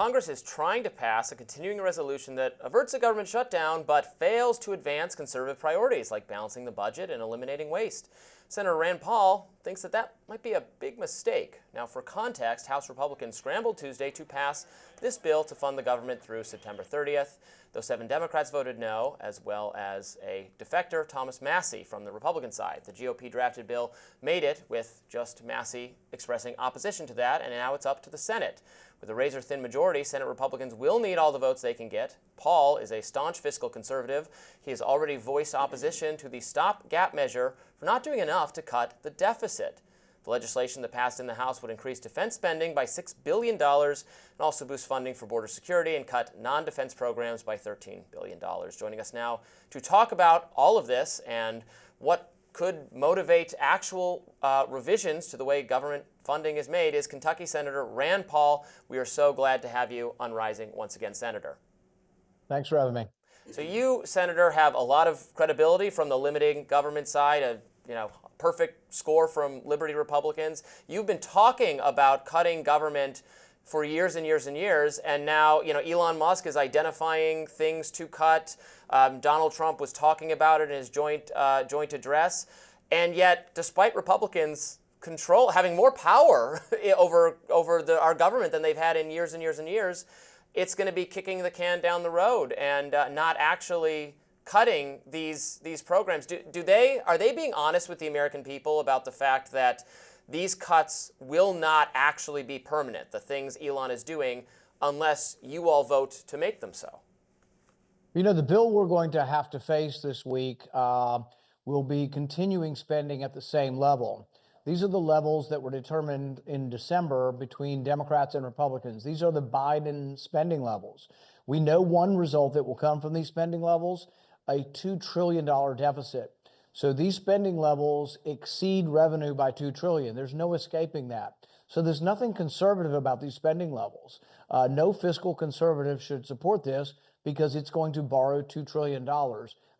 Congress is trying to pass a continuing resolution that averts a government shutdown but fails to advance conservative priorities like balancing the budget and eliminating waste. Senator Rand Paul thinks that might be a big mistake. Now, for context, House Republicans scrambled Tuesday to pass this bill to fund the government through September 30th, though 7 Democrats voted no, as well as a defector, Thomas Massie, from the Republican side. The GOP drafted bill made it with just Massie expressing opposition to that, and now it's up to the Senate. With a razor-thin majority, Senate Republicans will need all the votes they can get. Paul is a staunch fiscal conservative. He has already voiced opposition to the stopgap measure for not doing enough to cut the deficit. The legislation that passed in the House would increase defense spending by $6 billion and also boost funding for border security and cut non-defense programs by $13 billion. Joining us now to talk about all of this and what could motivate actual revisions to the way government funding is made is Kentucky Senator Rand Paul. We are so glad to have you on Rising once again, Senator. Thanks for having me. So you, Senator, have a lot of credibility from the limiting government side, perfect score from Liberty Republicans. You've been talking about cutting government for years and years and years, and now Elon Musk is identifying things to cut. Donald Trump was talking about it in his joint address, and yet, despite Republicans having more power over our government than they've had in years and years and years, it's going to be kicking the can down the road and not actually cutting these programs. Are they being honest with the American people about the fact that these cuts will not actually be permanent, the things Elon is doing, unless you all vote to make them so? The bill we're going to have to face this week will be continuing spending at the same level. These are the levels that were determined in December between Democrats and Republicans. These are the Biden spending levels. We know one result that will come from these spending levels, a $2 trillion deficit. So these spending levels exceed revenue by $2 trillion. There's no escaping that. So there's nothing conservative about these spending levels. No fiscal conservative should support this because it's going to borrow $2 trillion.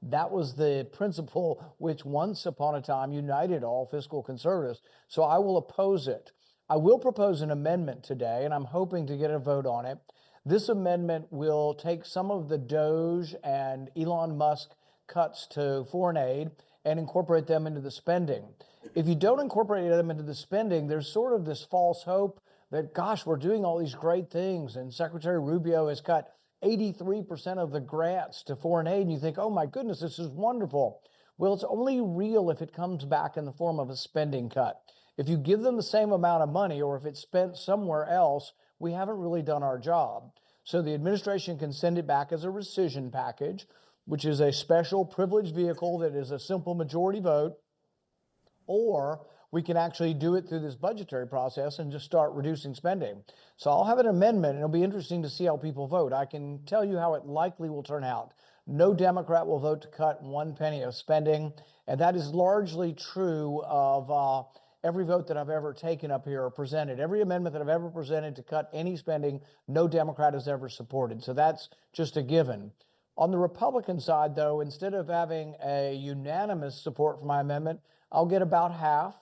That was the principle which once upon a time united all fiscal conservatives. So I will oppose it. I will propose an amendment today, and I'm hoping to get a vote on it. This amendment will take some of the DOGE and Elon Musk cuts to foreign aid and incorporate them into the spending. If you don't incorporate them into the spending, there's sort of this false hope that, gosh, we're doing all these great things, and Secretary Rubio has cut 83% of the grants to foreign aid, and you think, oh my goodness, this is wonderful. Well, it's only real if it comes back in the form of a spending cut. If you give them the same amount of money, or if it's spent somewhere else, we haven't really done our job. So the administration can send it back as a rescission package, which is a special privileged vehicle that is a simple majority vote, or we can actually do it through this budgetary process and just start reducing spending. So I'll have an amendment, and it'll be interesting to see how people vote. I can tell you how it likely will turn out. No Democrat will vote to cut 1 penny of spending, and that is largely true of every vote that I've ever taken up here or presented. Every amendment that I've ever presented to cut any spending, no Democrat has ever supported. So that's just a given. On the Republican side, though, instead of having a unanimous support for my amendment, I'll get about half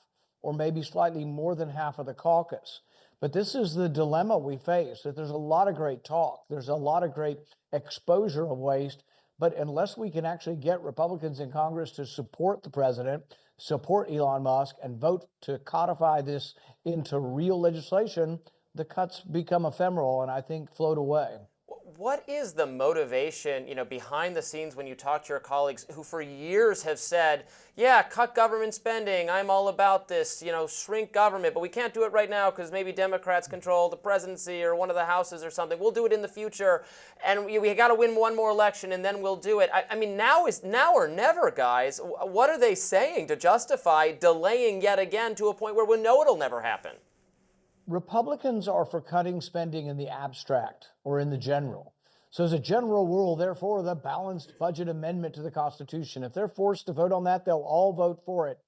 or maybe slightly more than half of the caucus. But this is the dilemma we face, that there's a lot of great talk. There's a lot of great exposure of waste. But unless we can actually get Republicans in Congress to support the president, support Elon Musk, and vote to codify this into real legislation, the cuts become ephemeral and I think float away. What is the motivation, behind the scenes when you talk to your colleagues who for years have said, yeah, cut government spending, I'm all about this, shrink government, but we can't do it right now because maybe Democrats control the presidency or one of the houses or something. We'll do it in the future, and we got to win one more election, and then we'll do it. I mean, now or never, guys. What are they saying to justify delaying yet again to a point where we know it'll never happen? Republicans are for cutting spending in the abstract or in the general. So as a general rule, therefore, the balanced budget amendment to the Constitution, if they're forced to vote on that, they'll all vote for it.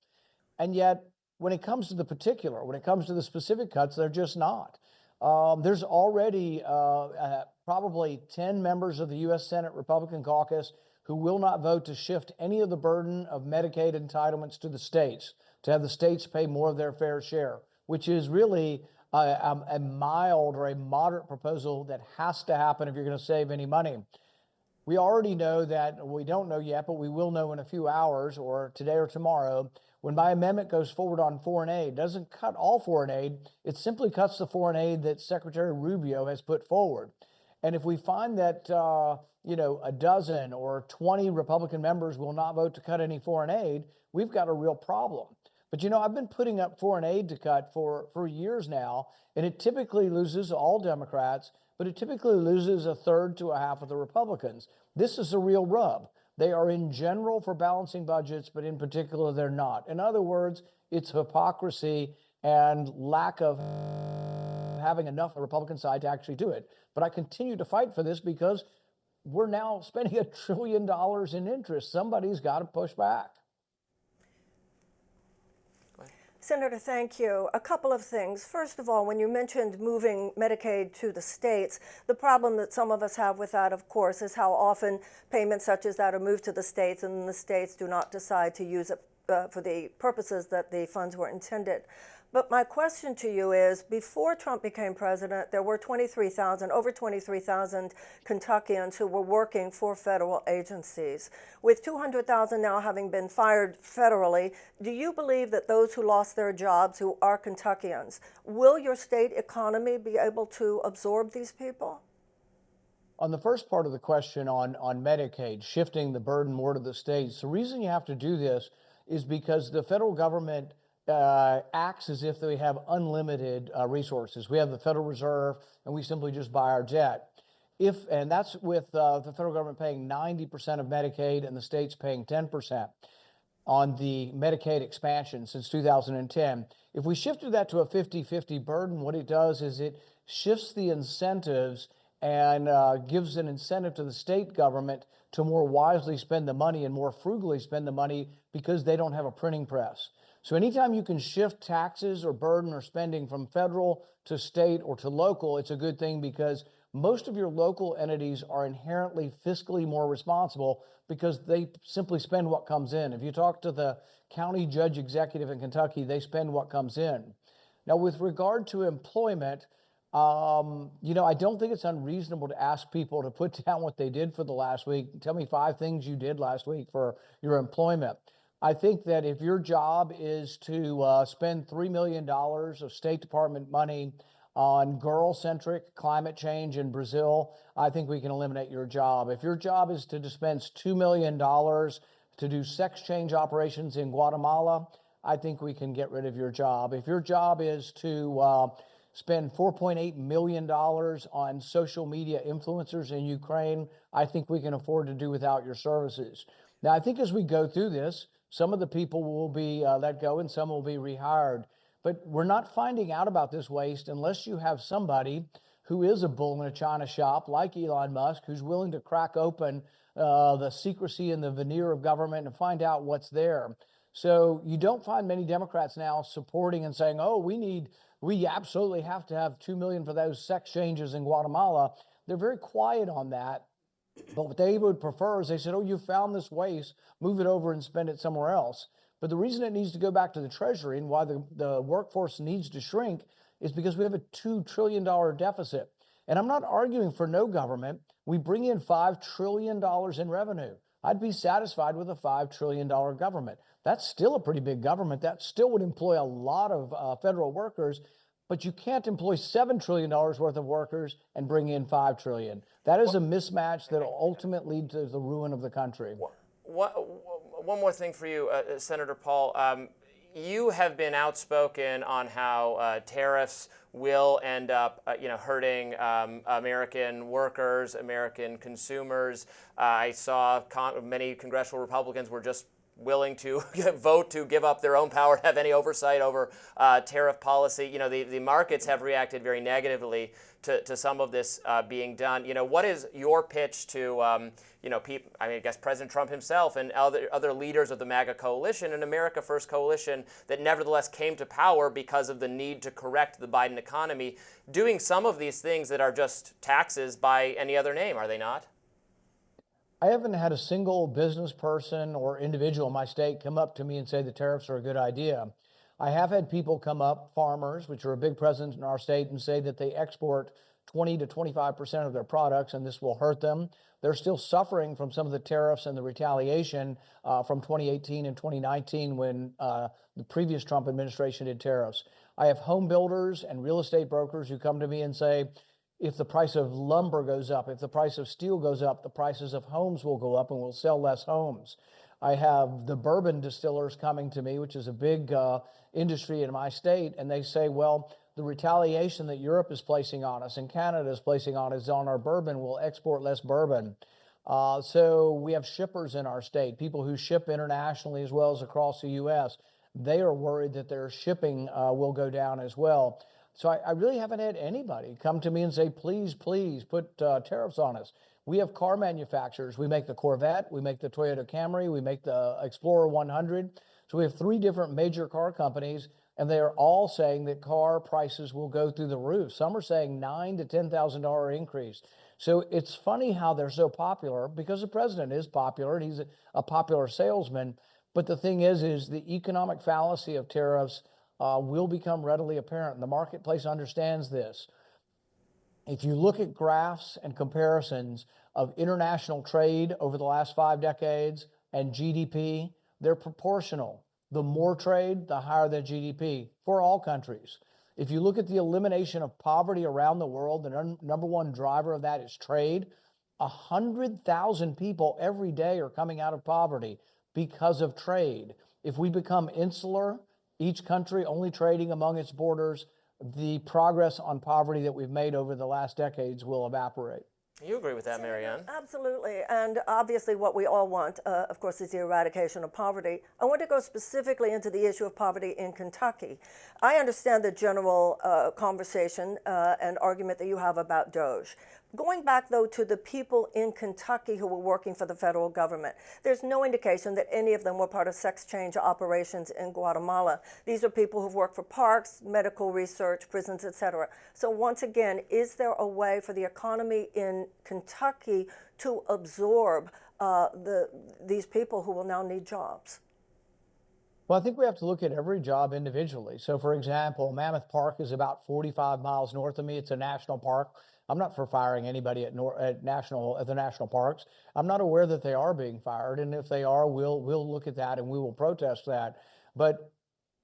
And yet, when it comes to the particular, when it comes to the specific cuts, they're just not. There's already probably 10 members of the U.S. Senate Republican caucus who will not vote to shift any of the burden of Medicaid entitlements to the states, to have the states pay more of their fair share, which is really a mild or a moderate proposal that has to happen if you're going to save any money. We already know that, we don't know yet, but we will know in a few hours or today or tomorrow, when my amendment goes forward on foreign aid. It doesn't cut all foreign aid, it simply cuts the foreign aid that Secretary Rubio has put forward. And if we find that, a dozen or 20 Republican members will not vote to cut any foreign aid, we've got a real problem. But I've been putting up foreign aid to cut for years now, and it typically loses all Democrats, but it typically loses a third to a half of the Republicans. This is a real rub. They are in general for balancing budgets, but in particular, they're not. In other words, it's hypocrisy and lack of having enough on the Republican side to actually do it. But I continue to fight for this because we're now spending $1 trillion in interest. Somebody's got to push back. Senator, thank you. A couple of things. First of all, when you mentioned moving Medicaid to the states, the problem that some of us have with that, of course, is how often payments such as that are moved to the states and the states do not decide to use it for the purposes that the funds were intended. But my question to you is, before Trump became president, there were over 23,000 Kentuckians who were working for federal agencies. With 200,000 now having been fired federally, do you believe that those who lost their jobs, who are Kentuckians, will your state economy be able to absorb these people? On the first part of the question on Medicaid, shifting the burden more to the states, the reason you have to do this is because the federal government acts as if they have unlimited resources. We have the Federal Reserve, and we simply just buy our debt. And that's with the federal government paying 90% of Medicaid and the states paying 10% on the Medicaid expansion since 2010. If we shifted that to a 50-50 burden, what it does is it shifts the incentives and gives an incentive to the state government to more wisely spend the money and more frugally spend the money because they don't have a printing press. So anytime you can shift taxes or burden or spending from federal to state or to local, it's a good thing because most of your local entities are inherently fiscally more responsible because they simply spend what comes in. If you talk to the county judge executive in Kentucky, they spend what comes in. Now, with regard to employment, I don't think it's unreasonable to ask people to put down what they did for the last week. Tell me 5 things you did last week for your employment. I think that if your job is to spend $3 million of State Department money on girl-centric climate change in Brazil, I think we can eliminate your job. If your job is to dispense $2 million to do sex change operations in Guatemala, I think we can get rid of your job. If your job is to spend $4.8 million on social media influencers in Ukraine, I think we can afford to do without your services. Now, I think as we go through this, some of the people will be let go and some will be rehired. But we're not finding out about this waste unless you have somebody who is a bull in a china shop, like Elon Musk, who's willing to crack open the secrecy and the veneer of government and find out what's there. So you don't find many Democrats now supporting and saying, oh, we absolutely have to have $2 million for those sex changes in Guatemala. They're very quiet on that. But what they would prefer is they said, oh, you found this waste, move it over and spend it somewhere else. But the reason it needs to go back to the Treasury and why the workforce needs to shrink is because we have a $2 trillion deficit. And I'm not arguing for no government. We bring in $5 trillion in revenue. I'd be satisfied with a $5 trillion government. That's still a pretty big government. That still would employ a lot of federal workers. But you can't employ $7 trillion worth of workers and bring in $5 trillion. That is a mismatch that will ultimately lead to the ruin of the country. One more thing for you, Senator Paul. You have been outspoken on how tariffs will end up, hurting American workers, American consumers. I saw many congressional Republicans were just willing to vote to give up their own power to have any oversight over tariff policy. The markets have reacted very negatively to some of this being done. What is your pitch to, people, I guess President Trump himself and other leaders of the MAGA coalition and America First coalition that nevertheless came to power because of the need to correct the Biden economy, doing some of these things that are just taxes by any other name, are they not? I haven't had a single business person or individual in my state come up to me and say the tariffs are a good idea. I have had people come up, farmers, which are a big presence in our state, and say that they export 20 to 25% of their products, and this will hurt them. They're still suffering from some of the tariffs and the retaliation from 2018 and 2019 when the previous Trump administration did tariffs. I have home builders and real estate brokers who come to me and say, if the price of lumber goes up, if the price of steel goes up, the prices of homes will go up and we'll sell less homes. I have the bourbon distillers coming to me, which is a big industry in my state, and they say, well, the retaliation that Europe is placing on us and Canada is placing on us on our bourbon, we'll export less bourbon. So we have shippers in our state, people who ship internationally as well as across the U.S. They are worried that their shipping will go down as well. So I really haven't had anybody come to me and say, please, please put tariffs on us. We have car manufacturers. We make the Corvette, we make the Toyota Camry, we make the Explorer 100. So we have 3 different major car companies, and they are all saying that car prices will go through the roof. Some are saying $9,000 to $10,000 increase. So it's funny how they're so popular, because the president is popular and he's a popular salesman. But the thing is the economic fallacy of tariffs will become readily apparent. The marketplace understands this. If you look at graphs and comparisons of international trade over the last 5 decades and GDP, they're proportional. The more trade, the higher the GDP for all countries. If you look at the elimination of poverty around the world, the number one driver of that is trade. 100,000 people every day are coming out of poverty because of trade. If we become insular, each country only trading among its borders, the progress on poverty that we've made over the last decades will evaporate. You agree with that, Marianne? Absolutely. And obviously what we all want, of course, is the eradication of poverty. I want to go specifically into the issue of poverty in Kentucky. I understand the general conversation and argument that you have about DOGE. Going back, though, to the people in Kentucky who were working for the federal government, there's no indication that any of them were part of sex change operations in Guatemala. These are people who've worked for parks, medical research, prisons, etc. So once again, is there a way for the economy in Kentucky to absorb these people who will now need jobs? Well, I think we have to look at every job individually. So, for example, Mammoth Park is about 45 miles north of me. It's a national park. I'm not for firing anybody at the national parks. I'm not aware that they are being fired, and if they are, we'll look at that and we will protest that. But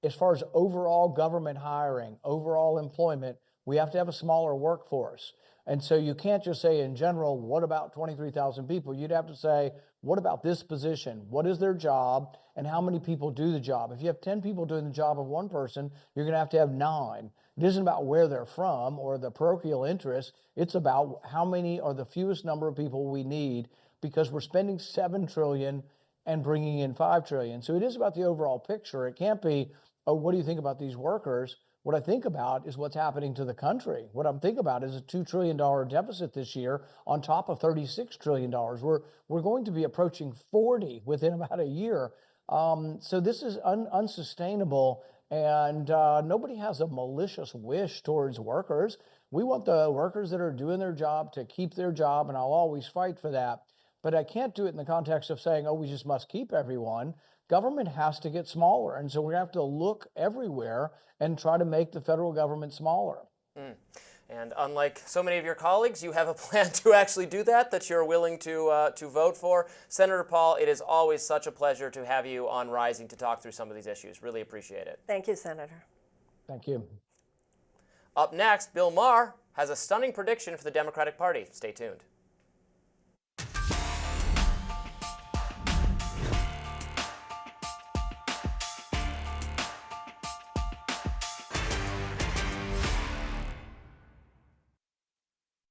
as far as overall government hiring, overall employment, we have to have a smaller workforce. And so you can't just say in general, what about 23,000 people? You'd have to say, what about this position? What is their job and how many people do the job? If you have 10 people doing the job of one person, you're going to have 9. It isn't about where they're from or the parochial interest. It's about how many are the fewest number of people we need, because we're spending $7 trillion and bringing in $5 trillion. So it is about the overall picture. It can't be, oh, what do you think about these workers? What I think about is what's happening to the country. What I'm thinking about is a $2 trillion deficit this year on top of $36 trillion. We're going to be approaching 40 within about a year. So this is unsustainable, and nobody has a malicious wish towards workers. We want the workers that are doing their job to keep their job, and I'll always fight for that. But I can't do it in the context of saying, oh, we just must keep everyone. Government has to get smaller, and so we have to look everywhere and try to make the federal government smaller. And unlike so many of your colleagues, you have a plan to actually do that you're willing to vote for. Senator Paul, it is always such a pleasure to have you on Rising to talk through some of these issues. Really appreciate it. Thank you, Senator. Thank you. Up next, Bill Maher has a stunning prediction for the Democratic Party. Stay tuned.